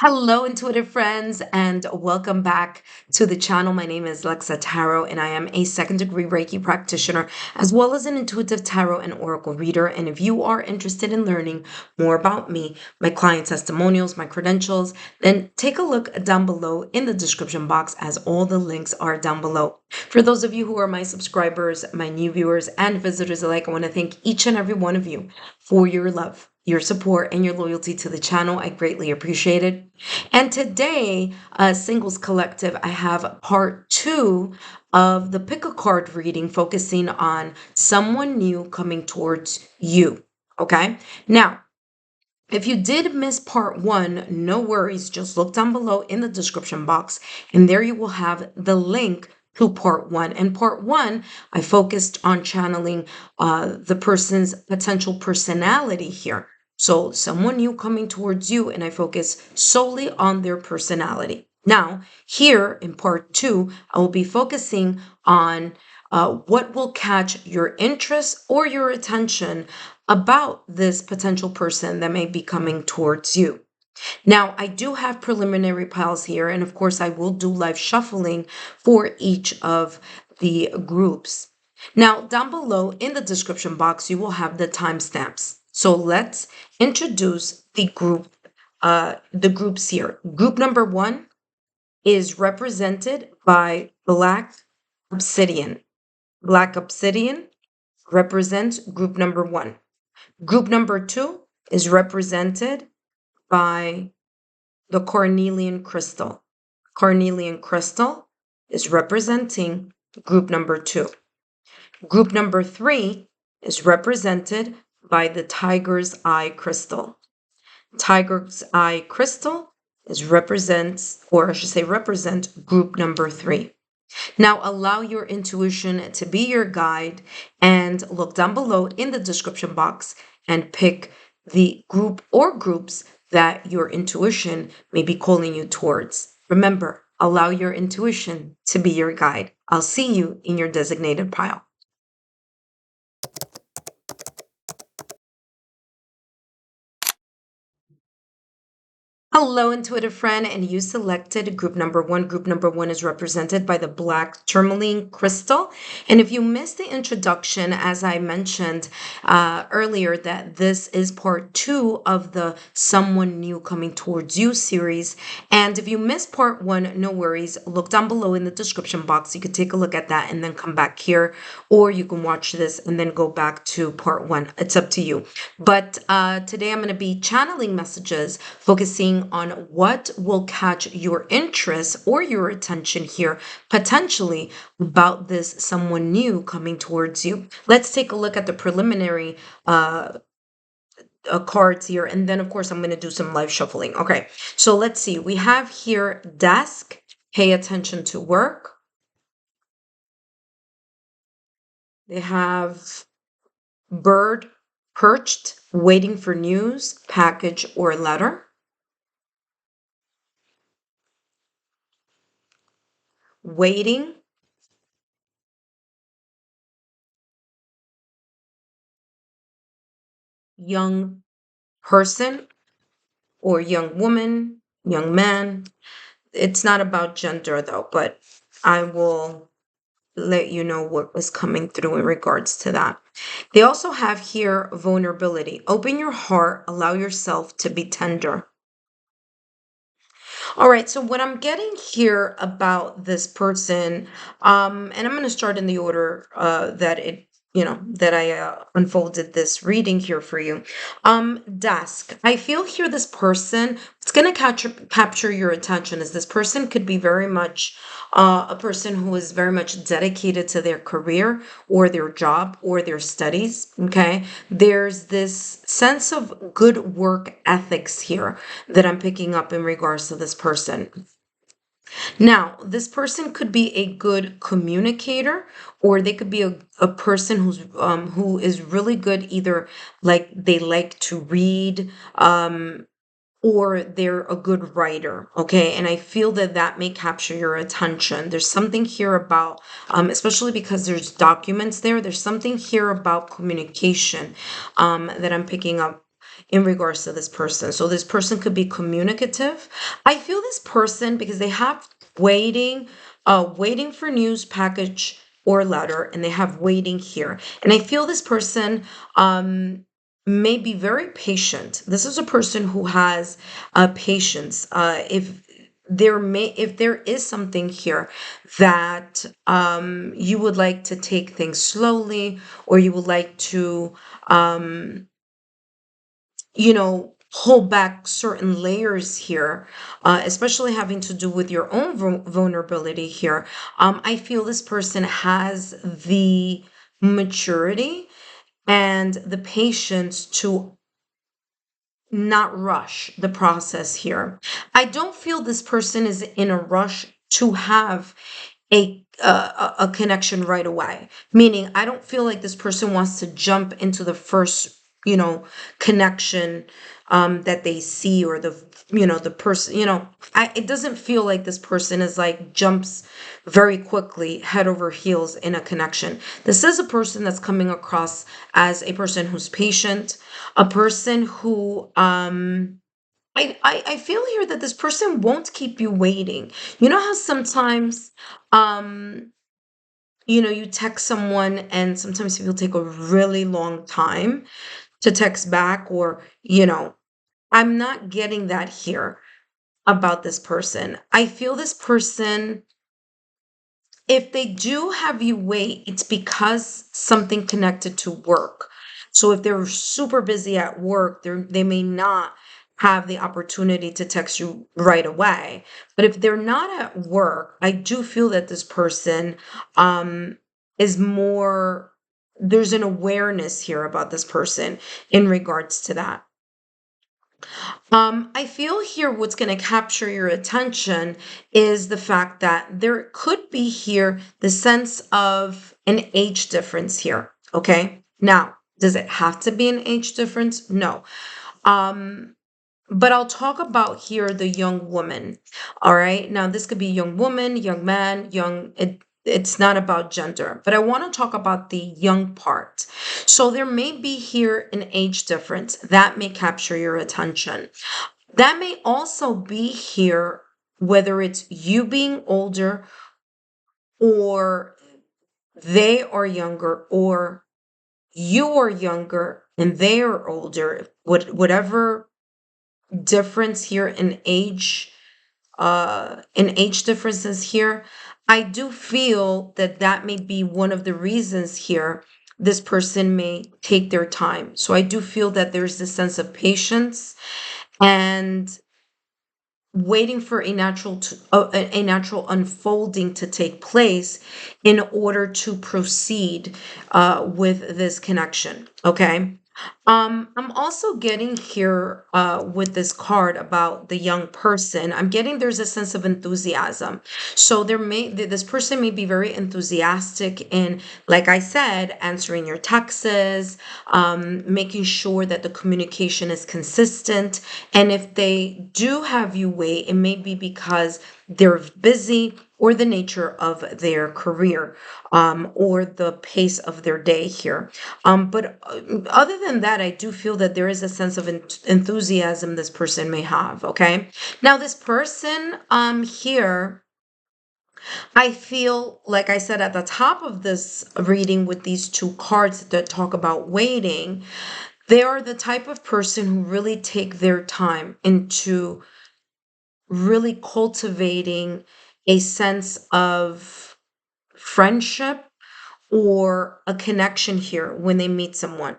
Hello, intuitive friends, and welcome back to the channel. My name is Lexa Tarot, and I am a second-degree Reiki practitioner, as well as an intuitive tarot and oracle reader. And if you are interested in learning more about me, my client testimonials, my credentials, then take a look down below in the description box, as all the links are down below. For those of you who are my subscribers, my new viewers, and visitors alike, I want to thank each and every one of you for your love, your support, and your loyalty to the channel. I greatly appreciate it. And today, Singles Collective, I have part 2 of the pick a card reading, focusing on someone new coming towards you. Okay. Now, if you did miss part 1, no worries. Just look down below in the description box, and there you will have the link to part 1. And part 1, I focused on channeling the person's potential personality here. So someone new coming towards you, and I focus solely on their personality. Now, here in part 2, I will be focusing on what will catch your interest or your attention about this potential person that may be coming towards you. Now, I do have preliminary piles here, and of course, I will do live shuffling for each of the groups. Now, down below in the description box, you will have the timestamps. So let's introduce the groups here. Group number 1 is represented by Black Obsidian. Black Obsidian represents group number 1. Group number 2 is represented by the Carnelian crystal. Carnelian crystal is representing group number 2. Group number 3 is represented by the Tiger's Eye crystal. Tiger's Eye crystal represents group number 3. Now allow your intuition to be your guide, and look down below in the description box and pick the group or groups that your intuition may be calling you towards. Remember, allow your intuition to be your guide. I'll see you in your designated pile. Hello, intuitive friend, and you selected group number 1. Group number 1 is represented by the black tourmaline crystal. And if you missed the introduction, as I mentioned earlier, that this is part 2 of the Someone New Coming Towards You series. And if you missed part 1, no worries. Look down below in the description box. You could take a look at that and then come back here, or you can watch this and then go back to part 1. It's up to you. But today I'm going to be channeling messages, focusing on what will catch your interest or your attention here, potentially about this someone new coming towards you. Let's take a look at the preliminary cards here, and then of course I'm going to do some live shuffling. Okay, so let's see. We have here desk, pay attention to work. They have bird, perched, waiting for news, package, or letter. Waiting, young person or young woman, young man. It's not about gender though, but I will let you know what was coming through in regards to that. They also have here vulnerability. Open your heart, allow yourself to be tender. All right, so what I'm getting here about this person, and I'm going to start in the order that I unfolded this reading here for you. Desk. I feel here this person, it's going to capture your attention, as this person could be very much a person who is very much dedicated to their career or their job or their studies. Okay, there's this sense of good work ethics here that I'm picking up in regards to this person. Now, this person could be a good communicator, or they could be a person who is really good, either like they like to read, or they're a good writer. Okay, and I feel that that may capture your attention. There's something here about, especially because there's documents there. There's something here about communication that I'm picking up in regards to this person. So this person could be communicative. I feel this person, because they have waiting, waiting for news, package, or letter, and they have waiting here. And I feel this person may be very patient. This is a person who has patience. If there is something here that you would like to take things slowly, or you would like to um, pull back certain layers here, especially having to do with your own vulnerability here. I feel this person has the maturity and the patience to not rush the process here. I don't feel this person is in a rush to have a connection right away. Meaning, I don't feel like this person wants to jump into the first, connection that they see, or the person, it doesn't feel like this person is like jumps very quickly head over heels in a connection. This is a person that's coming across as a person who's patient, a person who I feel here that this person won't keep you waiting. You know how sometimes um you text someone, and sometimes people take a really long time to text back, or I'm not getting that here about this person. I feel this person, if they do have you wait, it's because something connected to work. So if they're super busy at work, they may not have the opportunity to text you right away. But if they're not at work, I do feel that this person is more, there's an awareness here about this person in regards to that. I feel here what's going to capture your attention is the fact that there could be here the sense of an age difference here. Okay. Now, does it have to be an age difference? No. Um, but I'll talk about here the young woman. All right. Now, this could be young woman, young man, it's not about gender, but I want to talk about the young part. So there may be here an age difference that may capture your attention. That may also be here, whether it's you being older, or they are younger, or you are younger and they are older. Whatever difference here in age differences here, I do feel that that may be one of the reasons here this person may take their time. So I do feel that there's this sense of patience and waiting for a natural unfolding to take place in order to proceed with this connection. Okay. I'm also getting here with this card about the young person. I'm getting there's a sense of enthusiasm. So this person may be very enthusiastic in, like I said, answering your texts, making sure that the communication is consistent. And if they do have you wait, it may be because they're busy, or the nature of their career, or the pace of their day here. But other than that, I do feel that there is a sense of enthusiasm this person may have. Okay. Now, this person here, I feel, like I said at the top of this reading with these two cards that talk about waiting, they are the type of person who really take their time into really cultivating a sense of friendship or a connection here when they meet someone.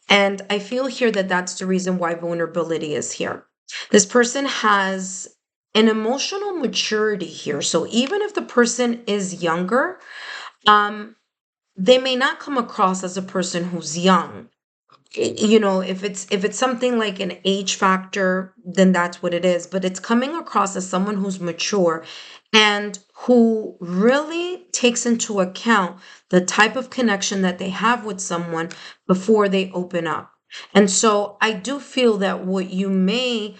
And I feel here that that's the reason why vulnerability is here. This person has an emotional maturity here. So even if the person is younger, um, they may not come across as a person who's young. If it's something like an age factor, then that's what it is. But it's coming across as someone who's mature and who really takes into account the type of connection that they have with someone before they open up. And so I do feel that what may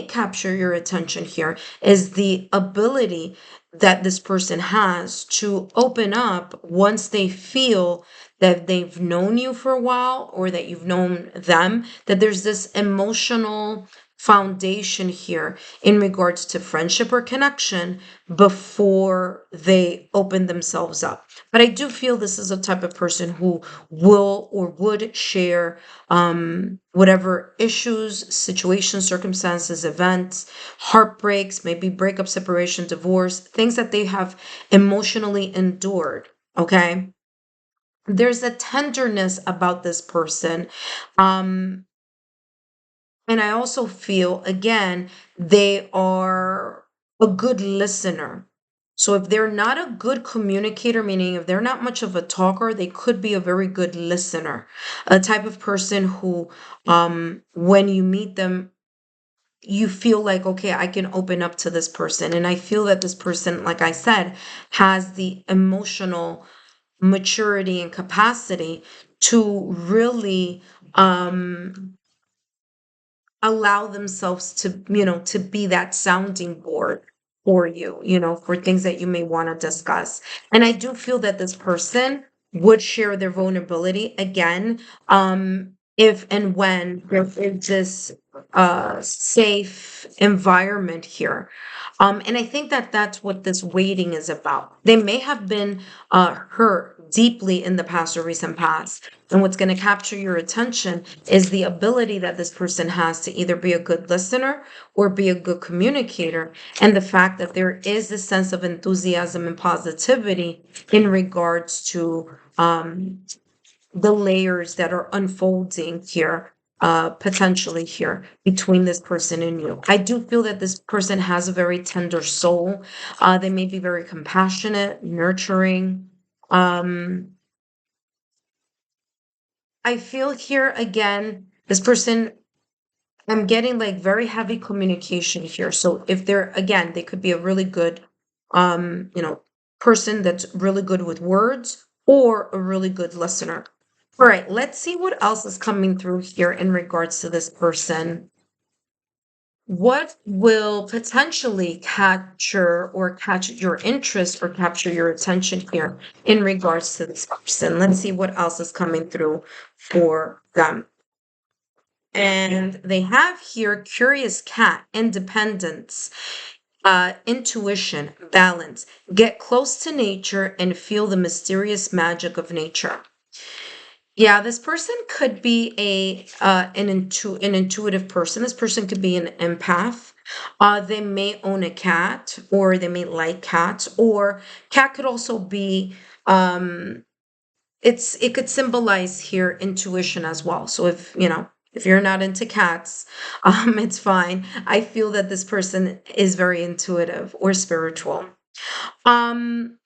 capture your attention here is the ability that this person has to open up once they feel that they've known you for a while or that you've known them, that there's this emotional foundation here in regards to friendship or connection before they open themselves up. But I do feel this is a type of person who will or would share whatever issues, situations, circumstances, events, heartbreaks, maybe breakup, separation, divorce, things that they have emotionally endured. Okay. There's a tenderness about this person. Um, and I also feel, again, they are a good listener. So if they're not a good communicator, meaning if they're not much of a talker, they could be a very good listener, a type of person who, when you meet them, you feel like, okay, I can open up to this person. And I feel that this person, like I said, has the emotional maturity and capacity to really allow themselves to, to be that sounding board for you, for things that you may want to discuss. And I do feel that this person would share their vulnerability again, if and when there is this safe environment here. And I think that that's what this waiting is about. They may have been hurt deeply in the past or recent past. And what's going to capture your attention is the ability that this person has to either be a good listener or be a good communicator. And the fact that there is this sense of enthusiasm and positivity in regards to the layers that are unfolding here, potentially here between this person and you. I do feel that this person has a very tender soul. They may be very compassionate, nurturing. Um, I feel here again, this person, I'm getting like very heavy communication here. So if they're, again, they could be a really good, person that's really good with words or a really good listener. All right, let's see what else is coming through here in regards to this person. What will potentially capture or catch your interest or capture your attention here in regards to this person? Let's see what else is coming through for them. And they have here curious cat, independence, intuition, balance, get close to nature and feel the mysterious magic of nature. Yeah, this person could be an intuitive person. This person could be an empath. They may own a cat, or they may like cats, or cat could also be it could symbolize here intuition as well. So if you're not into cats, it's fine. I feel that this person is very intuitive or spiritual. Um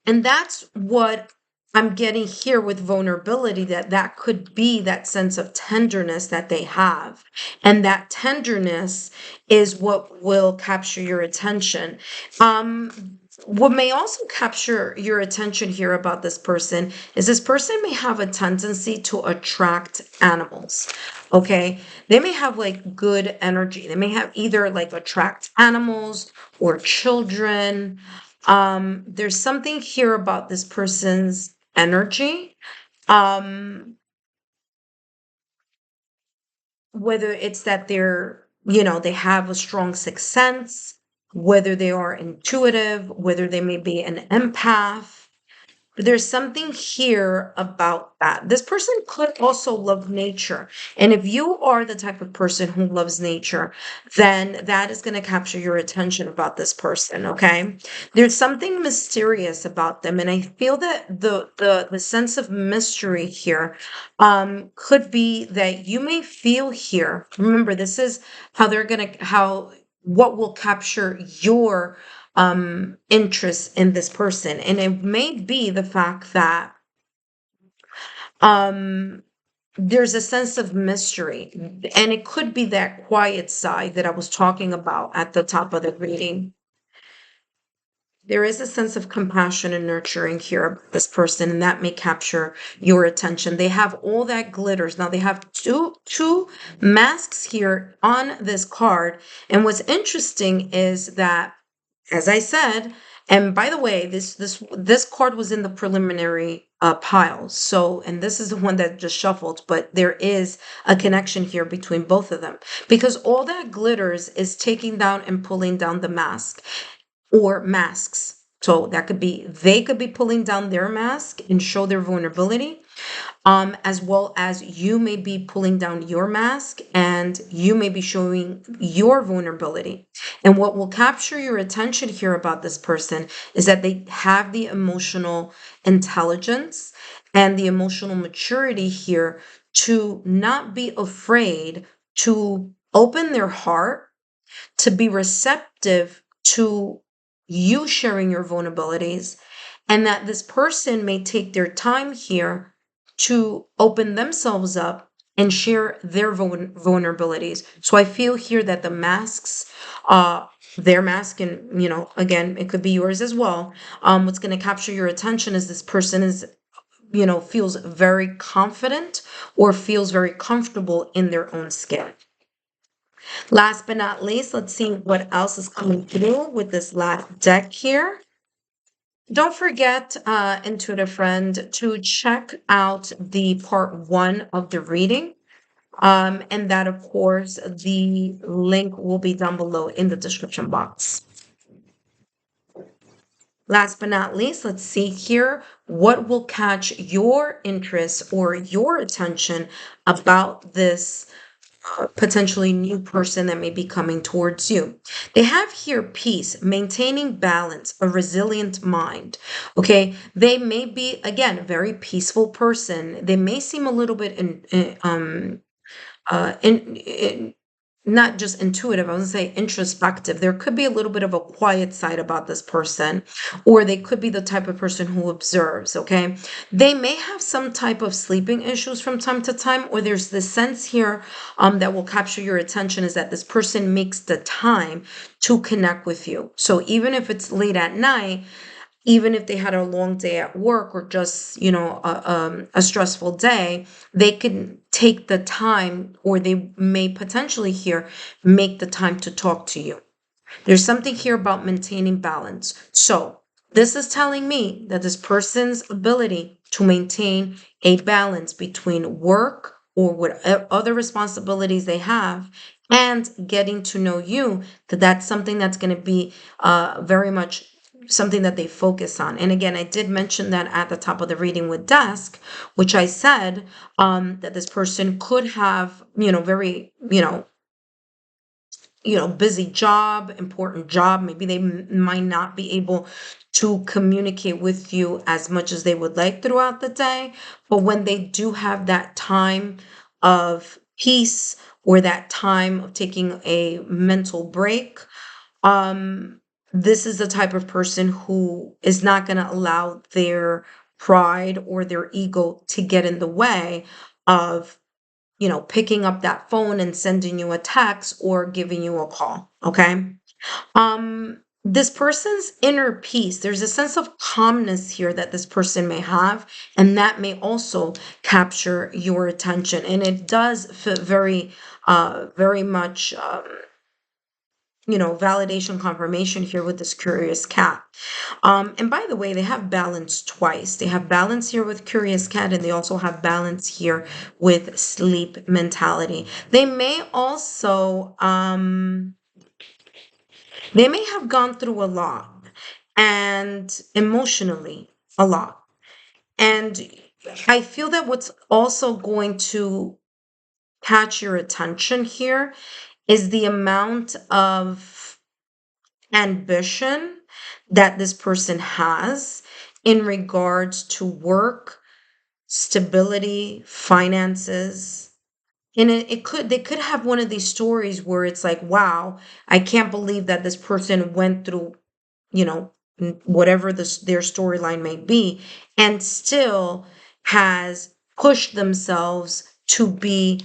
and that's what I'm getting here with vulnerability, that could be that sense of tenderness that they have. And that tenderness is what will capture your attention. What may also capture your attention here about this person is this person may have a tendency to attract animals. Okay. They may have like good energy. They may have either like attract animals or children. There's something here about this person's energy. Um, whether it's that they have a strong sixth sense, whether they are intuitive, whether they may be an empath. But there's something here about that. This person could also love nature. And if you are the type of person who loves nature, then that is going to capture your attention about this person, okay? There's something mysterious about them. And I feel that the sense of mystery here could be that you may feel here. Remember, this is how what will capture your interest in this person. And it may be the fact that um there's a sense of mystery, and it could be that quiet side that I was talking about at the top of the reading. There is a sense of compassion and nurturing here about this person, and that may capture your attention. They have all that glitters. Now they have two masks here on this card, and what's interesting is that as I said, and by the way, this card was in the preliminary pile. So, and this is the one that just shuffled, but there is a connection here between both of them because all that glitters is taking down and pulling down the mask or masks. So that could be they could be pulling down their mask and show their vulnerability, as well as you may be pulling down your mask and you may be showing your vulnerability. And what will capture your attention here about this person is that they have the emotional intelligence and the emotional maturity here to not be afraid to open their heart, to be receptive to you sharing your vulnerabilities, and that this person may take their time here to open themselves up and share their vulnerabilities. So I feel here that the masks, their mask, and again, it could be yours as well. What's going to capture your attention is this person is, feels very confident or feels very comfortable in their own skin. Last but not least, let's see what else is coming through with this last deck here. Don't forget, intuitive friend, to check out the part 1 of the reading. And that, of course, the link will be down below in the description box. Last but not least, let's see here what will catch your interest or your attention about this potentially new person that may be coming towards you. They have here peace, maintaining balance, a resilient mind. Okay, they may be again a very peaceful person. They may seem a little bit in not just intuitive, I was gonna say introspective. There could be a little bit of a quiet side about this person, or they could be the type of person who observes, okay? They may have some type of sleeping issues from time to time, or there's this sense here that will capture your attention is that this person makes the time to connect with you. So even if it's late at night, even if they had a long day at work or just a stressful day, they can take the time, or they may potentially here make the time to talk to you. There's something here about maintaining balance. So this is telling me that this person's ability to maintain a balance between work or what other responsibilities they have and getting to know you, that's something that's going to be very much something that they focus on. And again, I did mention that at the top of the reading with desk, which I said that this person could have, very, busy job, important job. Maybe they might not be able to communicate with you as much as they would like throughout the day. But when they do have that time of peace or that time of taking a mental break, this is the type of person who is not going to allow their pride or their ego to get in the way of picking up that phone and sending you a text or giving you a call. Okay. This person's inner peace, there's a sense of calmness here that this person may have, and that may also capture your attention. And it does fit very much, validation confirmation here with this curious cat. And by the way, they have balance twice. They have balance here with curious cat, and they also have balance here with sleep mentality. They may also, they may have gone through a lot and emotionally a lot. And I feel that what's also going to catch your attention here is the amount of ambition that this person has in regards to work, stability, finances. And they could have one of these stories where it's like, wow, I can't believe that this person went through, you know, whatever their storyline may be, and still has pushed themselves to be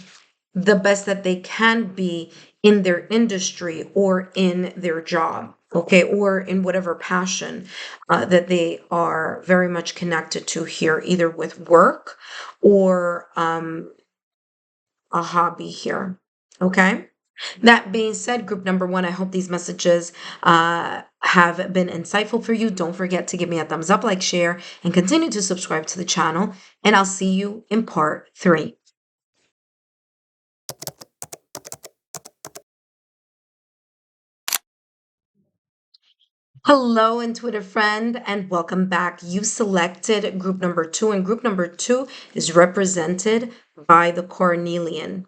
the best that they can be in their industry or in their job, okay, or in whatever passion that they are very much connected to here, either with work or a hobby here, okay? That being said, group number 1, I hope these messages have been insightful for you. Don't forget to give me a thumbs up, like, share, and continue to subscribe to the channel. And I'll see you in part 3. Hello, intuitive friend, and welcome back. You selected group number 2, and group number 2 is represented by the Cornelian.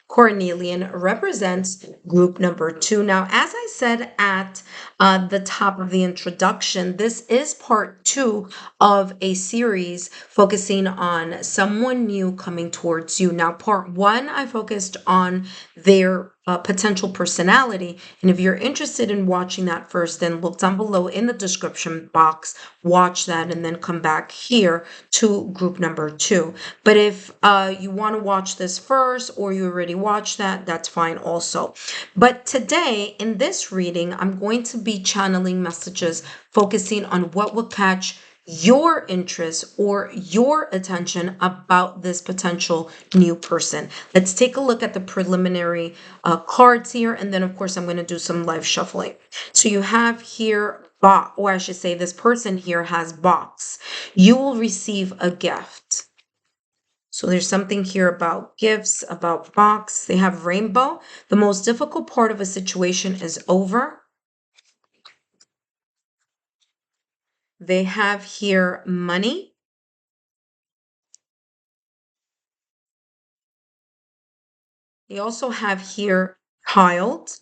Cornelian represents group number 2. Now, as I said at the top of the introduction, this is part 2 of a series focusing on someone new coming towards you. Now, part 1, I focused on their potential personality. And if you're interested in watching that first, then look down below in the description box, watch that, and then come back here to group number 2. But if you want to watch this first, or you already watched that, that's fine also. But today in this reading, I'm going to be channeling messages focusing on what will catch your interest or your attention about this potential new person. Let's take a look at the preliminary cards here, and then of course I'm going to do some live shuffling. So you have here box, or I should say this person here has box. You will receive a gift. So there's something here about gifts, about box. They have rainbow. The most difficult part of a situation is over. They have here money. They also have here child.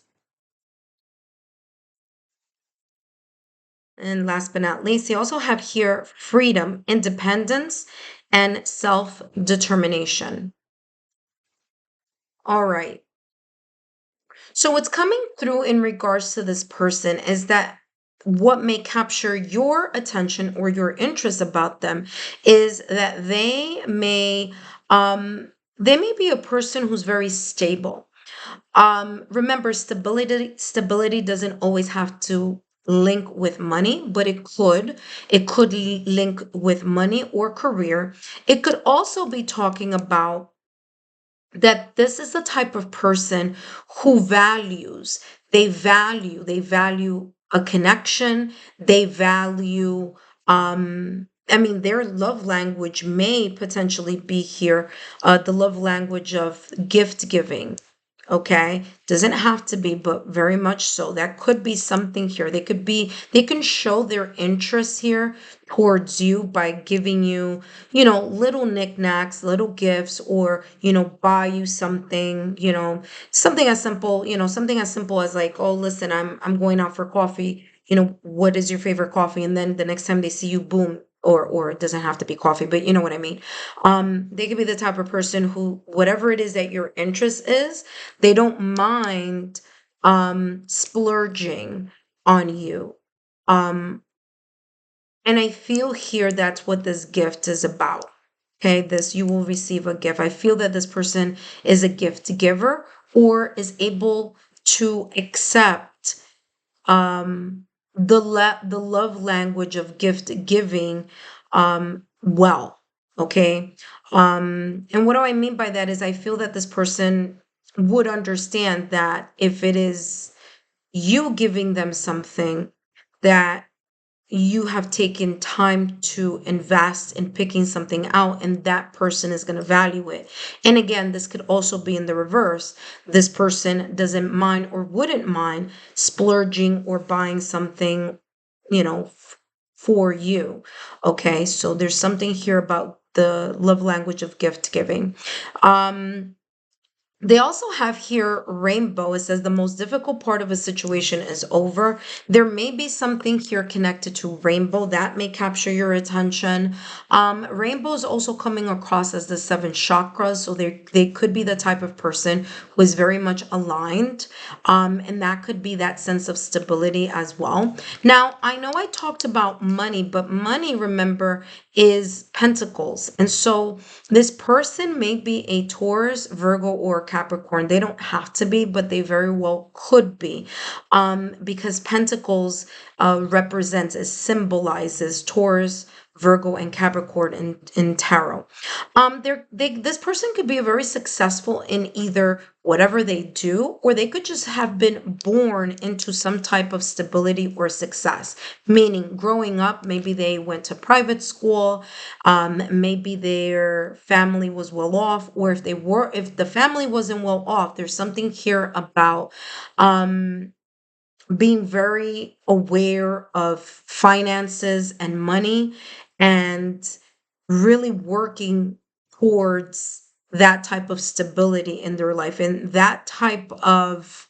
And last but not least, they also have here freedom, independence, and self-determination. All right. So what's coming through in regards to this person is that what may capture your attention or your interest about them is that they may be a person who's very stable. Remember, stability doesn't always have to link with money, but it could link with money or career. It could also be talking about that this is the type of person who they value a connection. They value their love language may potentially be here, the love language of gift giving. Okay, doesn't have to be, but very much so. That could be something here. They can show their interest here towards you by giving you, little knickknacks, little gifts, or, buy you something, something as simple as like, oh, listen, I'm going out for coffee. What is your favorite coffee? And then the next time they see you, boom, or it doesn't have to be coffee, but you know what I mean. They could be the type of person who, whatever it is that your interest is, they don't mind splurging on you. Um, and I feel here that's what this gift is about. Okay, this you will receive a gift. I feel that this person is a gift giver or is able to accept the love language of gift giving well. Okay. And what do I mean by that is I feel that this person would understand that if it is you giving them something, that you have taken time to invest in picking something out, and that person is going to value it. And again, this could also be in the reverse. This person doesn't mind or wouldn't mind splurging or buying something, for you. Okay, so there's something here about the love language of gift giving. They also have here rainbow. It says the most difficult part of a situation is over. There may be something here connected to rainbow that may capture your attention. Rainbow is also coming across as the 7 chakras. So they could be the type of person who is very much aligned. And that could be that sense of stability as well. Now, I know I talked about money, but money, remember, is pentacles. And so this person may be a Taurus, Virgo, or Capricorn. They don't have to be, but they very well could be, because Pentacles represents, it symbolizes Taurus, Virgo, and Capricorn in tarot. This person could be very successful in either whatever they do, or they could just have been born into some type of stability or success. Meaning, growing up, maybe they went to private school, maybe their family was well off, or if the family wasn't well off, there's something here about being very aware of finances and money, and really working towards that type of stability in their life, and that type of,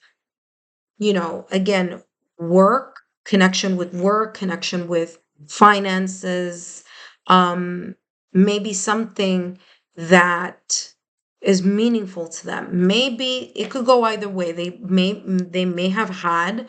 again, work, connection with finances, um, maybe something that is meaningful to them. Maybe it could go either way. They may have had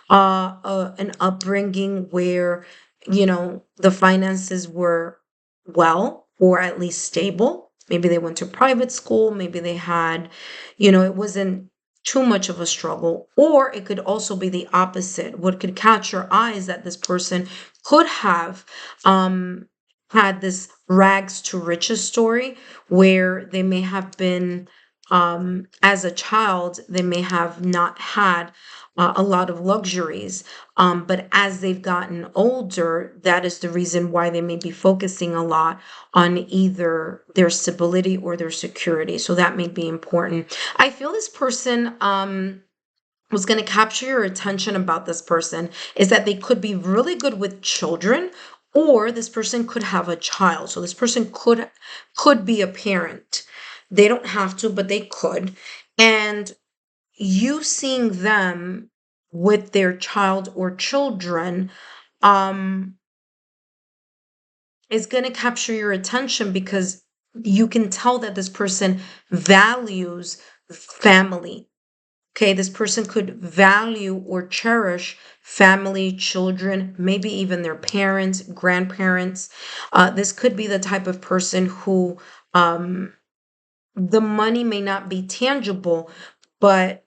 an upbringing where, the finances were well, or at least stable. Maybe they went to private school. Maybe they had, it wasn't too much of a struggle. Or it could also be the opposite. What could catch your eye is that this person could have had this rags to riches story, where they may have been, as a child, they may have not had a lot of luxuries. But as they've gotten older, that is the reason why they may be focusing a lot on either their stability or their security. So that may be important. I feel this person, what's going to capture your attention about this person is that they could be really good with children, or this person could have a child. So this person could be a parent. They don't have to, but they could. And you seeing them with their child or children, um, is going to capture your attention, because you can tell that this person values family. Okay, this person could value or cherish family, children, maybe even their parents, grandparents. This could be the type of person who, the money may not be tangible, but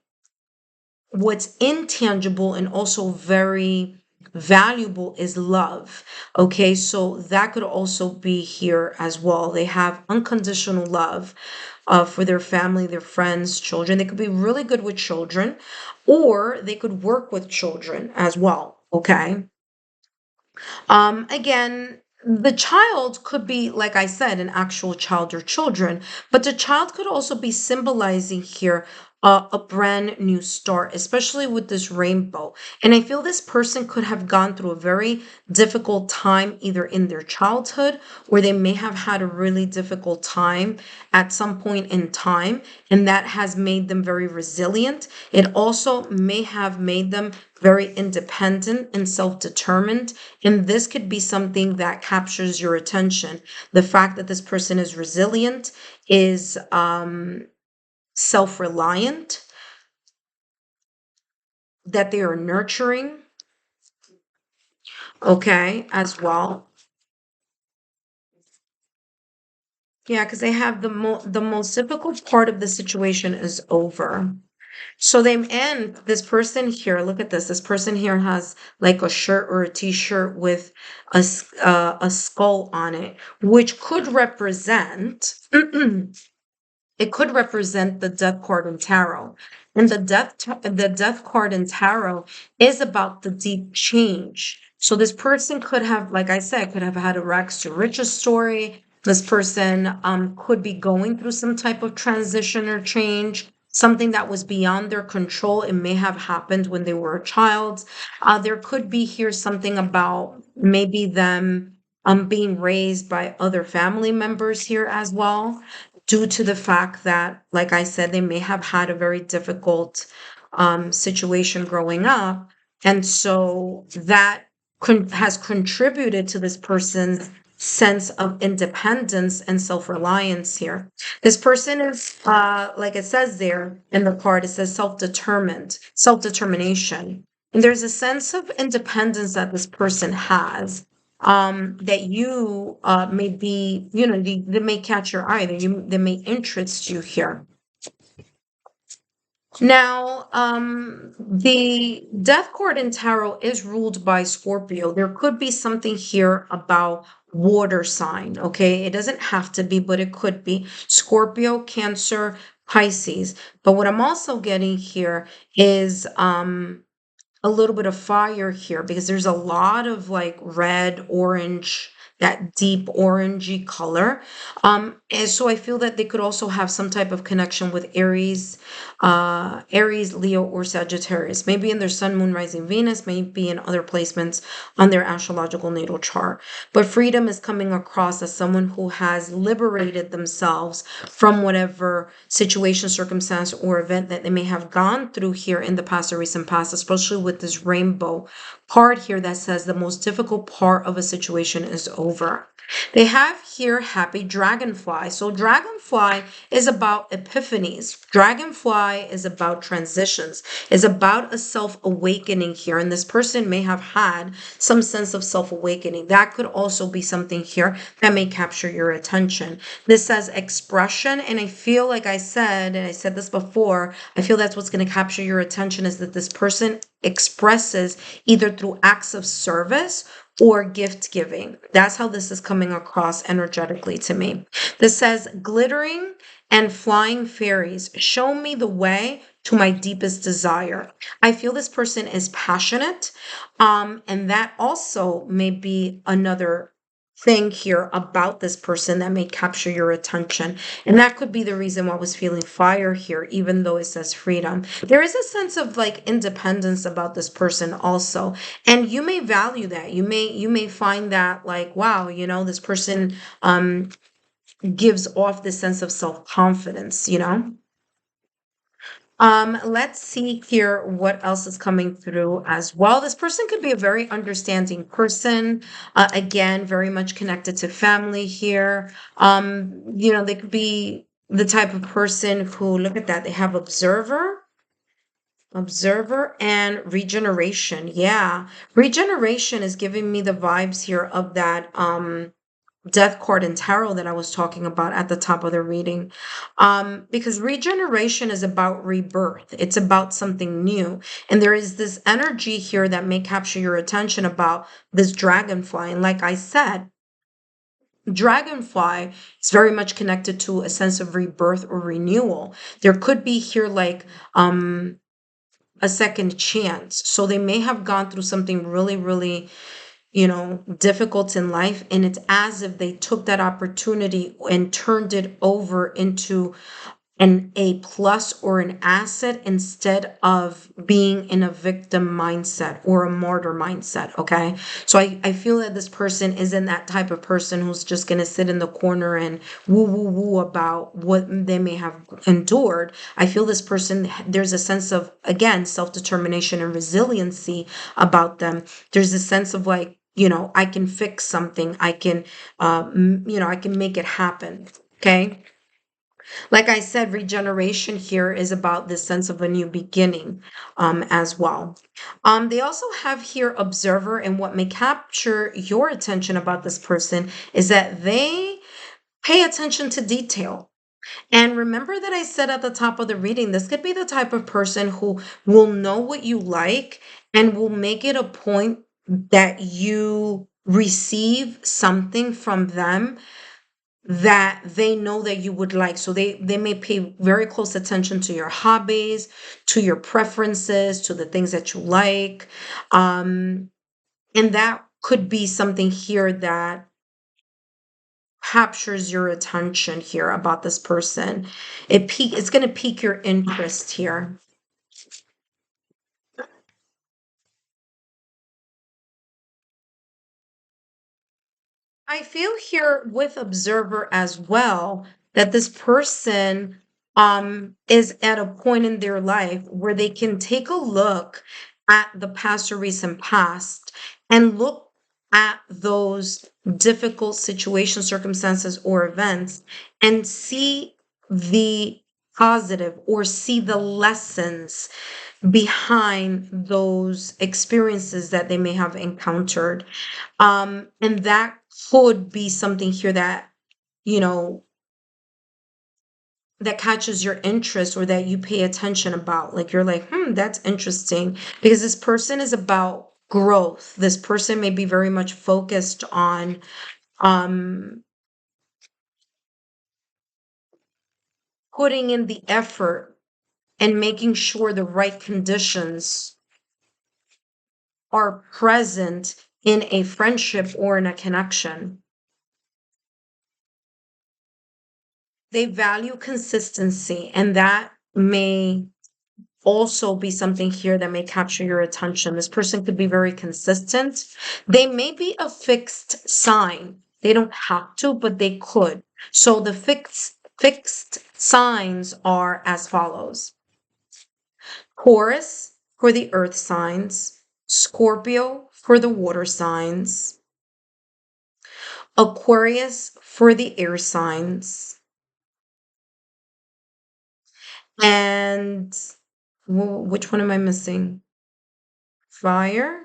what's intangible and also very valuable is love. Okay, so that could also be here as well. They have unconditional love for their family, their friends, children. They could be really good with children, or they could work with children as well. Okay. Again, the child could be, like I said, an actual child or children, but the child could also be symbolizing here a brand new start, especially with this rainbow. And I feel this person could have gone through a very difficult time either in their childhood, or they may have had a really difficult time at some point in time, and that has made them very resilient. It also may have made them very independent and self-determined. And this could be something that captures your attention. The fact that this person is resilient, is self-reliant, that they are nurturing, okay, as well. Yeah, because they have the most difficult part of the situation is over. So they and this person here, look at this. This person here has like a shirt or a t-shirt with a skull on it, which could represent it could represent the death card in tarot. And the death card in tarot is about the deep change. So this person could have, like I said, could have had a rags to riches story. This person could be going through some type of transition or change, something that was beyond their control. It may have happened when they were a child. There could be here something about maybe them being raised by other family members here as well, due to the fact that, like I said, they may have had a very difficult situation growing up. And so that has contributed to this person's sense of independence and self-reliance here. This person is, like it says there in the card, it says self-determined, self-determination. And there's a sense of independence that this person has, that you may be, that may catch your eye, that may interest you here. Now, the death card in tarot is ruled by Scorpio. There could be something here about water sign, okay? It doesn't have to be, but it could be Scorpio, Cancer, Pisces. But what I'm also getting here is a little bit of fire here because there's a lot of like red, orange, that deep orangey color. And so I feel that they could also have some type of connection with Aries, Leo, or Sagittarius, maybe in their sun, moon, rising Venus, maybe in other placements on their astrological natal chart. But freedom is coming across as someone who has liberated themselves from whatever situation, circumstance, or event that they may have gone through here in the past or recent past, especially with this rainbow card here that says the most difficult part of a situation is over. They have here happy dragonfly. So dragonfly is about epiphanies. Dragonfly is about transitions, is about a self-awakening here. And this person may have had some sense of self-awakening. That could also be something here that may capture your attention. This says expression. And I feel like I said, and I said this before, I feel that's what's going to capture your attention is that this person expresses either through acts of service or gift giving. That's how this is coming across energetically to me. This says glittering and flying fairies show me the way to my deepest desire. I feel this person is passionate, and that also may be another thing here about this person that may capture your attention. And that could be the reason why I was feeling fire here, even though it says freedom. There is a sense of like independence about this person also. And you may value that. You may find that like, wow, this person gives off this sense of self-confidence. Let's see here what else is coming through as well. This person could be a very understanding person. Again, very much connected to family here. They could be the type of person who, look at that, they have observer and regeneration. Yeah. Regeneration is giving me the vibes here of that death card in tarot that I was talking about at the top of the reading. Because regeneration is about rebirth. It's about something new. And there is this energy here that may capture your attention about this dragonfly. And like I said, dragonfly is very much connected to a sense of rebirth or renewal. There could be here like a second chance. So they may have gone through something really, really difficult in life. And it's as if they took that opportunity and turned it over into an A plus or an asset instead of being in a victim mindset or a martyr mindset. Okay. So I feel that this person isn't that type of person who's just going to sit in the corner and woo woo woo about what they may have endured. I feel this person, there's a sense of, again, self-determination and resiliency about them. There's a sense of like, I can fix something. I can, I can make it happen. Okay. Like I said, regeneration here is about this sense of a new beginning as well. They also have here observer, and what may capture your attention about this person is that they pay attention to detail. And remember that I said at the top of the reading, this could be the type of person who will know what you like and will make it a point that you receive something from them that they know that you would like. So they may pay very close attention to your hobbies, to your preferences, to the things that you like. And that could be something here that captures your attention here about this person. It's going to pique your interest here. I feel here with observer as well that this person is at a point in their life where they can take a look at the past or recent past and look at those difficult situations, circumstances, or events and see the positive or see the lessons behind those experiences that they may have encountered. And that could be something here that, you know, that catches your interest or that you pay attention about. Like you're like, that's interesting because this person is about growth. This person may be very much focused on um, putting in the effort and making sure the right conditions are present in a friendship or in a connection. They value consistency, and that may also be something here that may capture your attention. This person could be very consistent. They may be a fixed sign. They don't have to, but they could. So the fixed signs are as follows: Taurus for the earth signs, Scorpio for the water signs, Aquarius for the air signs, and which one am I missing? Fire?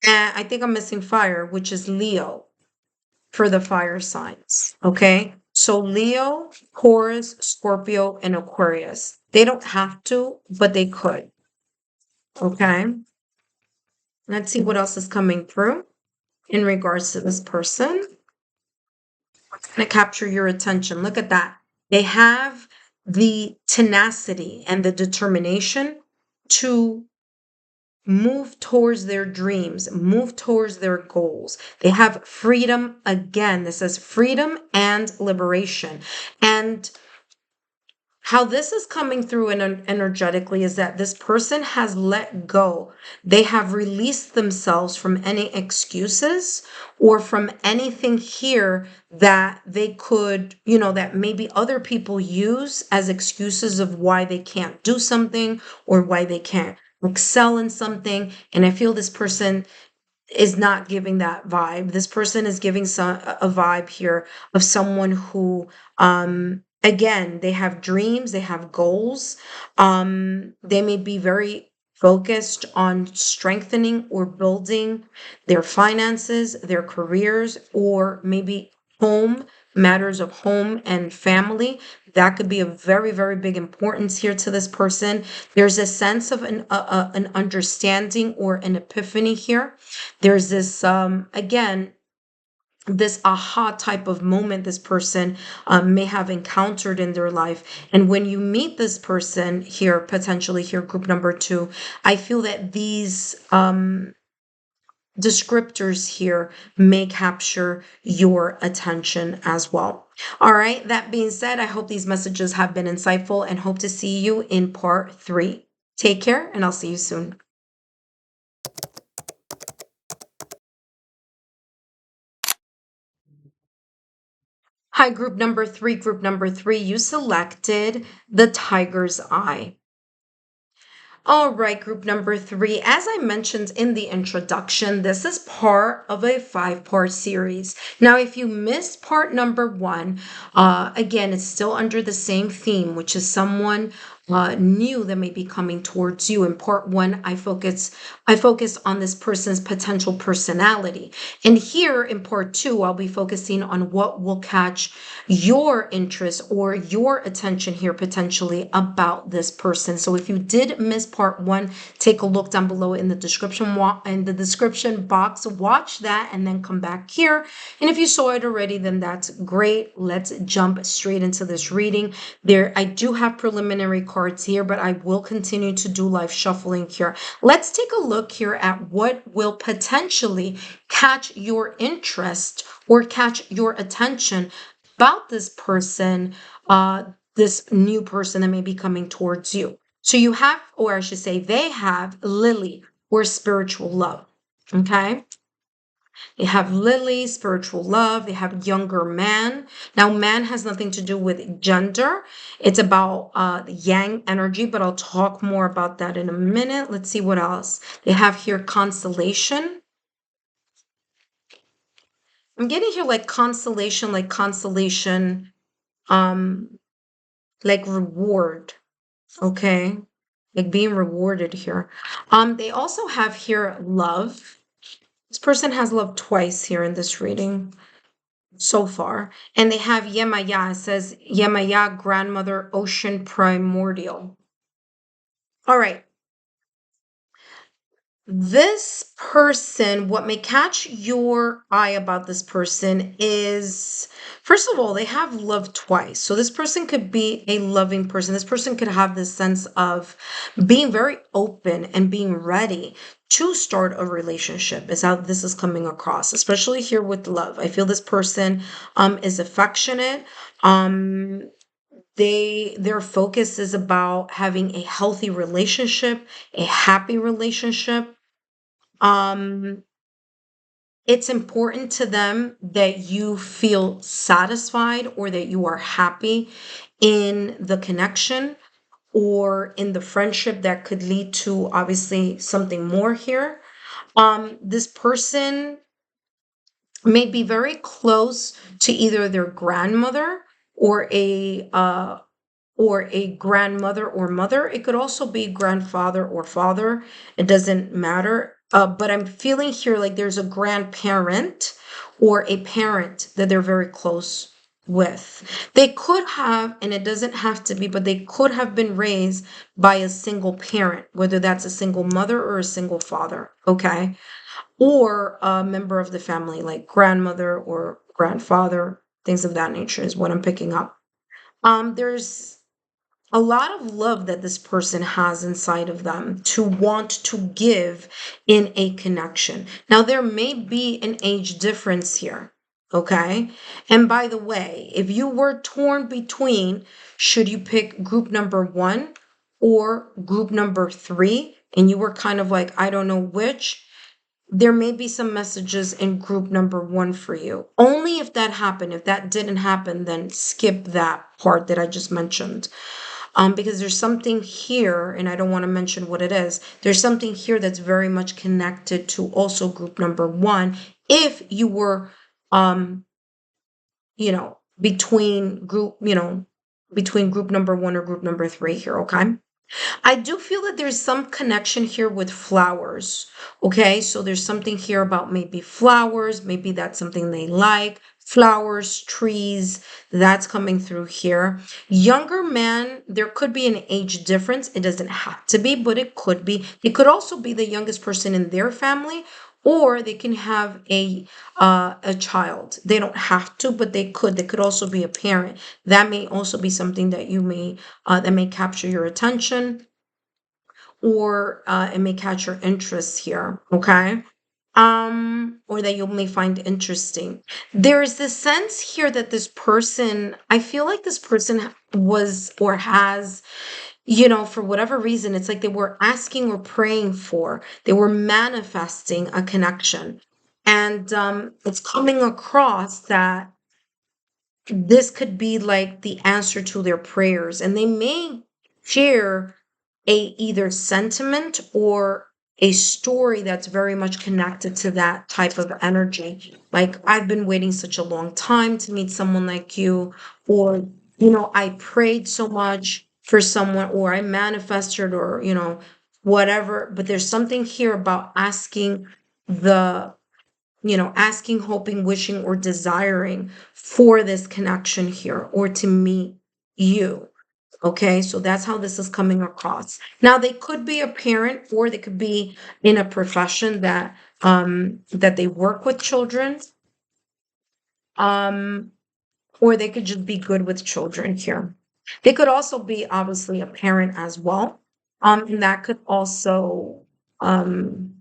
And I think I'm missing fire, which is Leo for the fire signs. Okay. So Leo, Taurus, Scorpio, and Aquarius. They don't have to, but they could. Okay. Let's see what else is coming through in regards to this person. What's going to capture your attention? Look at that. They have the tenacity and the determination to move towards their dreams, move towards their goals. They have freedom. Again, this is freedom and liberation. And how this is coming through energetically is that this person has let go. They have released themselves from any excuses or from anything here that they could, that maybe other people use as excuses of why they can't do something or why they can't excel in something. And I feel this person is not giving that vibe. This person is giving a vibe here of someone who, again, they have dreams, they have goals. They may be very focused on strengthening or building their finances, their careers, or maybe matters of home and family. That could be a very, very big importance here to this person. There's a sense of an understanding or an epiphany here. There's this, again, this aha type of moment this person may have encountered in their life. And when you meet this person here, potentially here, group number 2, I feel that these descriptors here may capture your attention as well. All right, that being said, I hope these messages have been insightful and hope to see you in part 3. Take care, and I'll see you soon. Hi, group number 3. Group number 3, you selected the tiger's eye. All right, group number 3. As I mentioned in the introduction, this is part of a 5-part series. Now, if you missed part number 1, again, it's still under the same theme, which is someone new that may be coming towards you. In part 1, I focus on this person's potential personality. And here in part 2, I'll be focusing on what will catch your interest or your attention here potentially about this person. So if you did miss part 1, take a look down below in the description box, watch that, and then come back here. And if you saw it already, then that's great. Let's jump straight into this reading. I do have preliminary cards here, but I will continue to do live shuffling here. Let's take a look here at what will potentially catch your interest or catch your attention about this person, this new person that may be coming towards you. So you have, or I should say, they have Lily, or spiritual love. Okay. They have Lily, spiritual love. They have younger man. Now, man has nothing to do with gender. It's about yang energy, but I'll talk more about that in a minute. Let's see what else. They have here constellation. I'm getting here like constellation, like reward. Okay. Like being rewarded here. They also have here love. This person has love twice here in this reading so far. And they have Yemaya. It says Yemaya, grandmother, ocean primordial. All right. This person, what may catch your eye about this person is, first of all, they have love twice. So this person could be a loving person. This person could have this sense of being very open and being ready to start a relationship, is how this is coming across, especially here with love. I feel this person is affectionate. Their focus is about having a healthy relationship, a happy relationship. um, it's important to them that you feel satisfied or that you are happy in the connection or in the friendship that could lead to obviously something more here. This person may be very close to either their grandmother or a grandmother or mother. It could also be grandfather or father. It doesn't matter. But I'm feeling here like there's a grandparent or a parent that they're very close with. They could have, and it doesn't have to be, but they could have been raised by a single parent, whether that's a single mother or a single father, okay? Or a member of the family, like grandmother or grandfather, things of that nature is what I'm picking up. There's a lot of love that this person has inside of them to want to give in a connection. Now, there may be an age difference here, okay? And by the way, if you were torn between should you pick group number one or group number three, and you were kind of like, I don't know which, there may be some messages in group number one for you. Only if that happened. If that didn't happen, then skip that part that I just mentioned. Because there's something here, and I don't want to mention what it is. There's something here that's very much connected to also group number one. If you were, you know, between group number one or group number three here, okay? I do feel that there's some connection here with flowers. Okay, so there's something here about maybe flowers, maybe that's something they like. Flowers, trees, that's coming through here. Younger man, there could be an age difference. It doesn't have to be, but it could be. It could also be the youngest person in their family, or they can have a child. They don't have to, but they could. They could also be a parent. That may also be something that you may that may capture your attention, or it may catch your interest here, okay? Or that you may find interesting. There's this sense here that this person, I feel like this person was or has, for whatever reason, it's like they were asking or praying for, they were manifesting a connection. And it's coming across that this could be like the answer to their prayers, and they may share a either sentiment or a story that's very much connected to that type of energy. Like, I've been waiting such a long time to meet someone like you, or I prayed so much for someone, or I manifested, or whatever. But there's something here about the asking, hoping, wishing, or desiring for this connection here, or to meet you. Okay, so that's how this is coming across. Now, they could be a parent, or they could be in a profession that they work with children, um, or they could just be good with children here. They could also be obviously a parent as well, and that could also um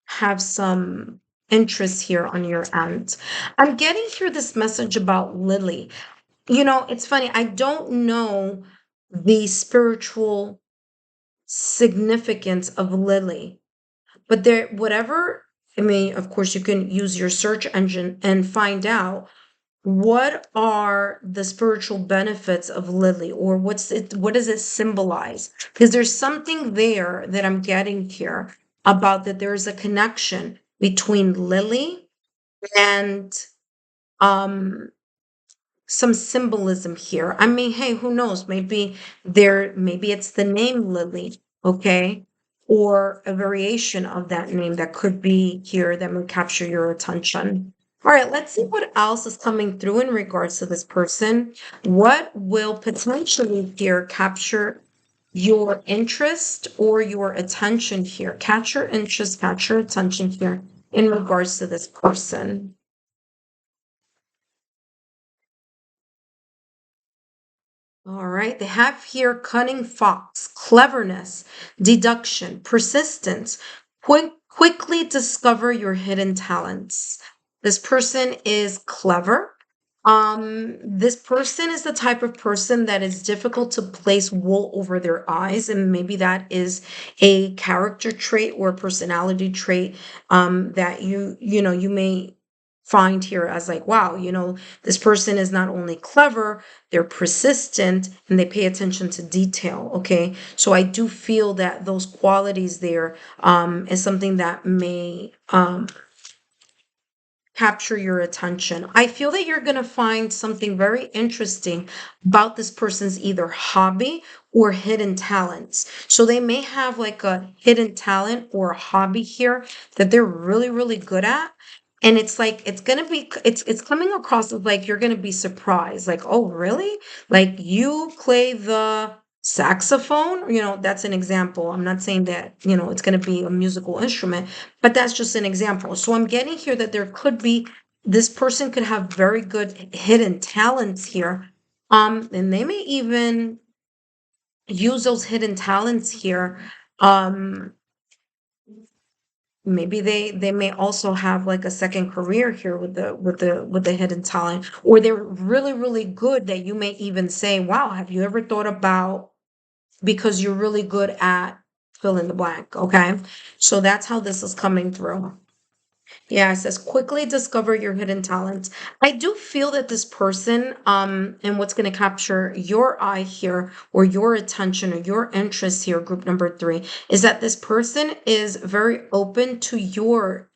have some interest here on your end. I'm getting through this message about Lily. It's funny. I don't know the spiritual significance of Lily, but whatever, I mean, of course, you can use your search engine and find out what are the spiritual benefits of Lily, or what does it symbolize? Because there's something there that I'm getting here about that there is a connection between Lily and um some symbolism here. I mean, hey, who knows? Maybe it's the name Lily, okay? Or a variation of that name that could be here that will capture your attention. All right, let's see what else is coming through in regards to this person. What will potentially here capture your interest or your attention here. Catch your interest, catch your attention here in regards to this person. All right, they have here cunning fox, cleverness, deduction, persistence. Quickly discover your hidden talents. This person is clever. This person is the type of person that is difficult to place wool over their eyes, and maybe that is a character trait or personality trait that you may find here as like, wow, this person is not only clever, they're persistent, and they pay attention to detail. Okay, so I do feel that those qualities there is something that may capture your attention. I feel that you're going to find something very interesting about this person's either hobby or hidden talents. So they may have like a hidden talent or a hobby here that they're really, really good at. And it's like it's coming across as like you're gonna be surprised. Like, oh really? Like you play the saxophone? That's an example. I'm not saying that, it's gonna be a musical instrument, but that's just an example. So I'm getting here that there could be this person could have very good hidden talents here. And they may even use those hidden talents here. Um, Maybe they may also have like a second career here with the hidden talent, or they're really, really good that you may even say, wow, have you ever thought about, because you're really good at fill in the blank. Okay, so that's how this is coming through. Yeah, it says quickly discover your hidden talents. I do feel that this person, and what's going to capture your eye here, or your attention, or your interest here, group number 3, is that this person is very open to your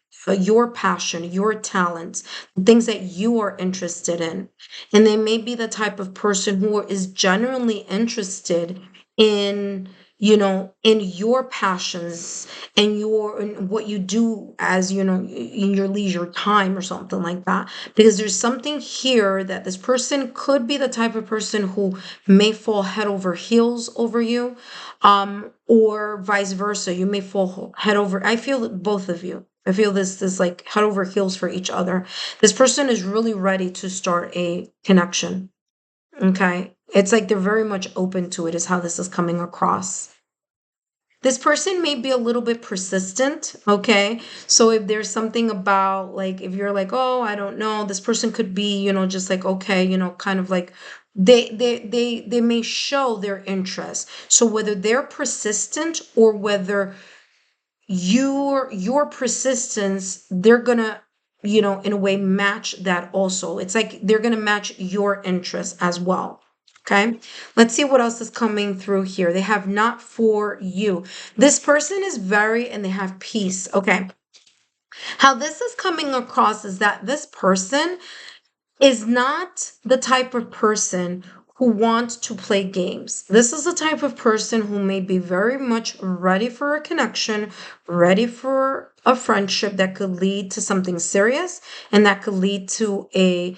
passion, your talents, things that you are interested in. And they may be the type of person who is genuinely interested in, in your passions and what you do as in your leisure time or something like that, because there's something here that this person could be the type of person who may fall head over heels over you, or vice versa. You may fall head over, I feel both of you, I feel this like head over heels for each other. This person is really ready to start a connection. Okay, it's like they're very much open to it, is how this is coming across. This person may be a little bit persistent. Okay, so if there's something about, like, if you're like, oh, I don't know, this person could be, just like, okay, kind of like they may show their interest. So whether they're persistent or whether your persistence, they're gonna, in a way match that also. It's like they're gonna match your interest as well. Okay, let's see what else is coming through here. They have not for you. This person is very, and they have peace. Okay, how this is coming across is that this person is not the type of person who wants to play games. This is the type of person who may be very much ready for a connection, ready for a friendship that could lead to something serious, and that could lead to a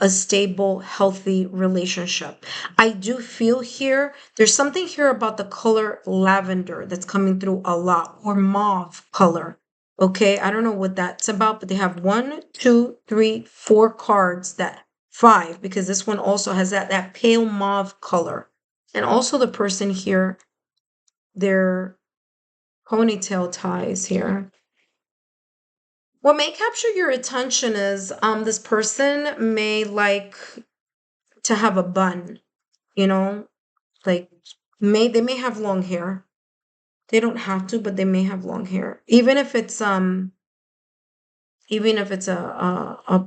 stable, healthy relationship. I do feel here there's something here about the color lavender that's coming through a lot, or mauve color. Okay, I don't know what that's about, but they have 1, 2, 3, 4 cards, that 5, because this one also has that pale mauve color. And also the person here, their ponytail ties here. What may capture your attention is this person may like to have a bun, you know, like they may have long hair. They don't have to, but they may have long hair. Even if it's a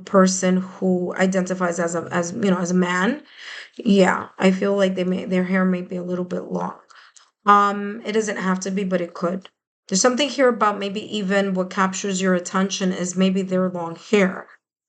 person who identifies as a man. Yeah, I feel like their hair may be a little bit long. It doesn't have to be, but it could. There's something here about, maybe even what captures your attention is maybe their long hair.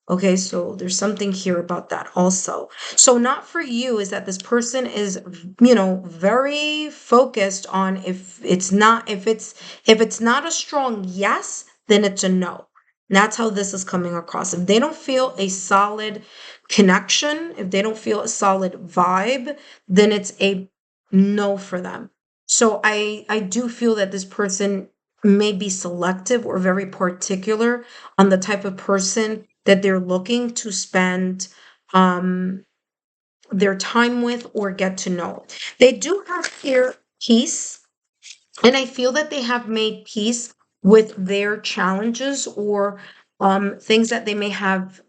Okay, so there's something here about that also. So not for you is that this person is, very focused on, if it's not a strong yes, then it's a no. And that's how this is coming across. If they don't feel a solid connection, if they don't feel a solid vibe, then it's a no for them. So I do feel that this person may be selective or very particular on the type of person that they're looking to spend um their time with or get to know. They do have here peace, and I feel that they have made peace with their challenges or things that they may have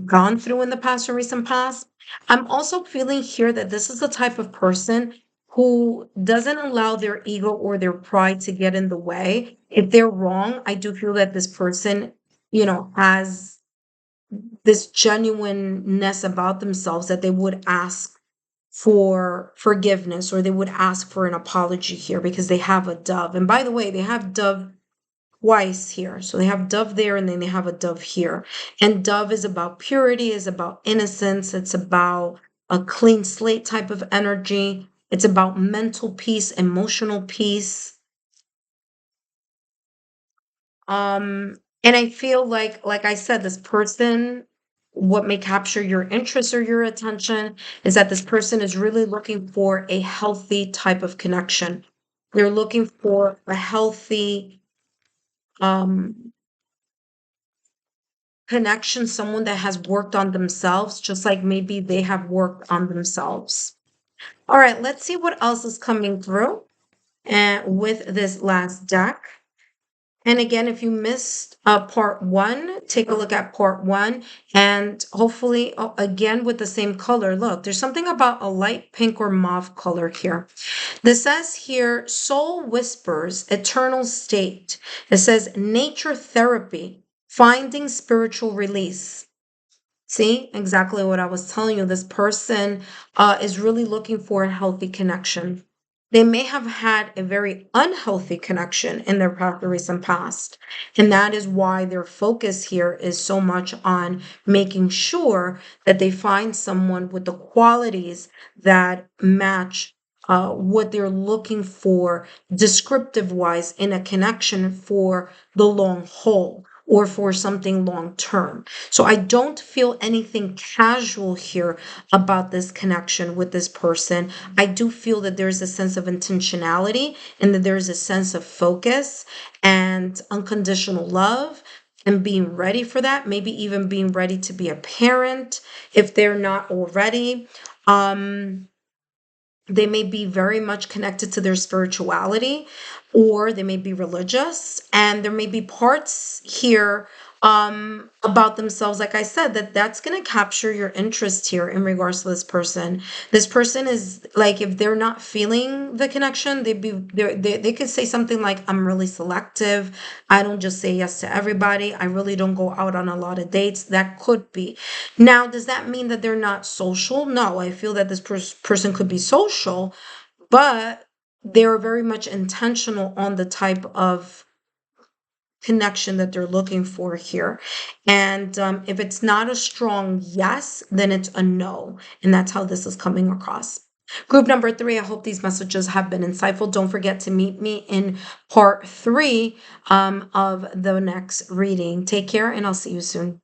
gone through in the past or recent past. I'm also feeling here that this is the type of person who doesn't allow their ego or their pride to get in the way. If they're wrong, I do feel that this person, has this genuineness about themselves that they would ask for forgiveness or they would ask for an apology here because they have a dove. And by the way, they have dove twice here. So they have dove there and then they have a dove here. And dove is about purity, is about innocence, it's about a clean slate type of energy. It's about mental peace, emotional peace. And I feel like I said, this person, what may capture your interest or your attention is that this person is really looking for a healthy type of connection. They're looking for a healthy um connection, someone that has worked on themselves, just like maybe they have worked on themselves. All right, let's see what else is coming through and with this last deck. And again, if you missed part one, take a look at part one. And hopefully, again, with the same color. Look, there's something about a light pink or mauve color here. This says here, soul whispers, eternal state. It says nature therapy, finding spiritual release. See, exactly what I was telling you. This person is really looking for a healthy connection. They may have had a very unhealthy connection in their recent past. And that is why their focus here is so much on making sure that they find someone with the qualities that match what they're looking for, descriptive wise, in a connection for the long haul or for something long term. So I don't feel anything casual here about this connection with this person. I do feel that there's a sense of intentionality and that there's a sense of focus and unconditional love and being ready for that, maybe even being ready to be a parent if they're not already. They may be very much connected to their spirituality, or they may be religious, and there may be parts here about themselves, like I said, that's going to capture your interest here in regards to this person. This person is like, if they're not feeling the connection, they could say something like, I'm really selective, I don't just say yes to everybody, I really don't go out on a lot of dates. That could be. Now, does that mean that they're not social? No, I feel that this person could be social, but they're very much intentional on the type of connection that they're looking for here. And if it's not a strong yes, then it's a no. And that's how this is coming across. Group number 3, I hope these messages have been insightful. Don't forget to meet me in part 3 of the next reading. Take care, and I'll see you soon.